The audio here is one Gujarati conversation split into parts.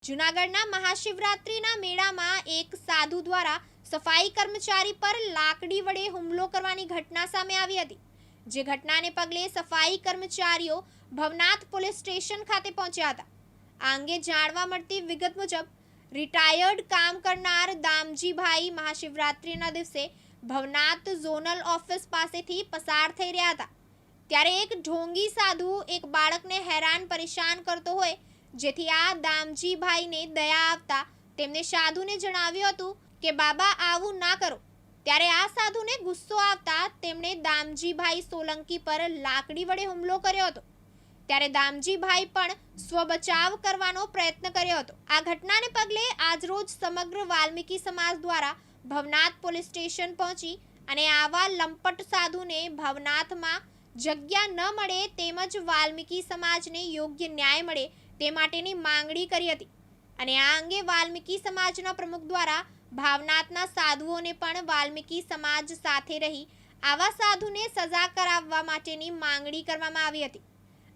જૂનાગઢના મહાશિવરાત્રિના મેળામાં એક સાધુ દ્વારા સફાઈ કર્મચારી પર લાકડી વડે હુમલો કરવાની ઘટના સામે આવી હતી, જે ઘટનાને પગલે સફાઈ કર્મચારીઓ ભવનાથ પોલીસ સ્ટેશન ખાતે પહોંચ્યા હતા। આ અંગે જાણવા મળતી વિગત મુજબ રિટાયર્ડ કામ કરનાર દામજીભાઈ મહાશિવરાત્રિના દિવસે ભવનાથ ઝોનલ ઓફિસ પાસેથી પસાર થઈ રહ્યા હતા, ત્યારે એક ઢોંગી સાધુ એક બાળકને હેરાન પરેશાન કરતો હોય, જેથી આ દામજીભાઈને દયા આવતા તેમને સાધુને જણાવ્યું હતું કે બાબા આવું ના કરો। ત્યારે આ સાધુને ગુસ્સો આવતા તેમણે દામજીભાઈ સોલંકી પર લાકડી વડે હુમલો કર્યો હતો। ત્યારે દામજીભાઈ પણ સ્વબચાવ કરવાનો પ્રયત્ન કર્યો હતો। આ ઘટનાને પગલે આજરોજ સમગ્ર વાલ્મીકી સમાજ દ્વારા ભવનાથ પોલીસ સ્ટેશન પહોંચી અને આવા લંપટ સાધુને ભવનાથમાં જગ્યા ન મળે તેમજ વાલ્મીકી સમાજને યોગ્ય ન્યાય મળે તે માટેની માંગણી કરી હતી। અને આ અંગે વાલ્મીકી સમાજના પ્રમુખ દ્વારા ભાવનાથના સાધુઓને પણ વાલ્મીકી સમાજ સાથે રહી આવા સાધુને સજા કરાવવા માટેની માંગણી કરવામાં આવી હતી।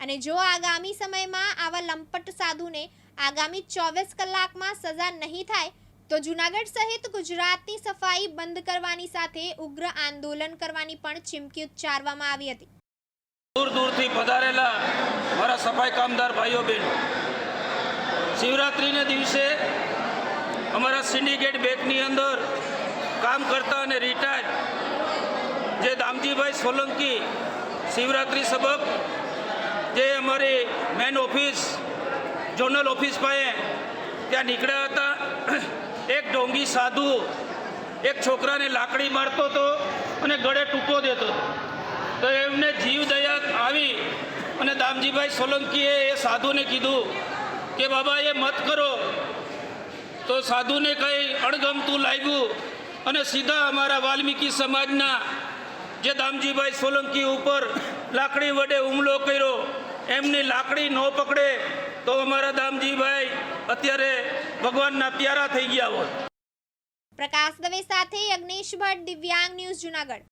અને જો આગામી સમયમાં આવા લંપટ સાધુને આગામી 24 કલાકમાં સજા નહીં થાય તો જૂનાગઢ સહિત ગુજરાતની સફાઈ બંધ કરવાની સાથે ઉગ્ર આંદોલન કરવાની પણ ચીમકી ઉચ્ચારવામાં આવી હતી। दूर दूर थी पधारेला मारा सफाई कामदार भाईओ बहनों, शिवरात्रि ने दिवसे अमरा सिंडिकेट बेंकनी अंदर काम करता अने रिटायर जे दामजीभाई सोलंकी शिवरात्रि सबब जे अमरी मेन ऑफिस जोनल ऑफिस पाए त्या निकळ्या हता। एक ढोंगी साधु एक छोकरा ने लाकड़ी मारतो तो अने गळे टूटो देतो तो एमने जीव दया आई और दामजीभाई सोलंकीए ए साधु ने कीधु कि बाबा ये मत करो, तो साधु ने कई अणगमतु लागू और सीधा अमरा वाल्मीकी समाजना जे दामजीभाई सोलंकी ऊपर लाकड़ी वडे हुमलो कर्यो, एमनी लाकड़ी न पकड़े तो अमरा दामजीभाई अत्यारे भगवानना प्यारा थई गया होत। प्रकाश दवे साथे यज्ञेश भट्ट, दिव्यांग न्यूज, जूनागढ़।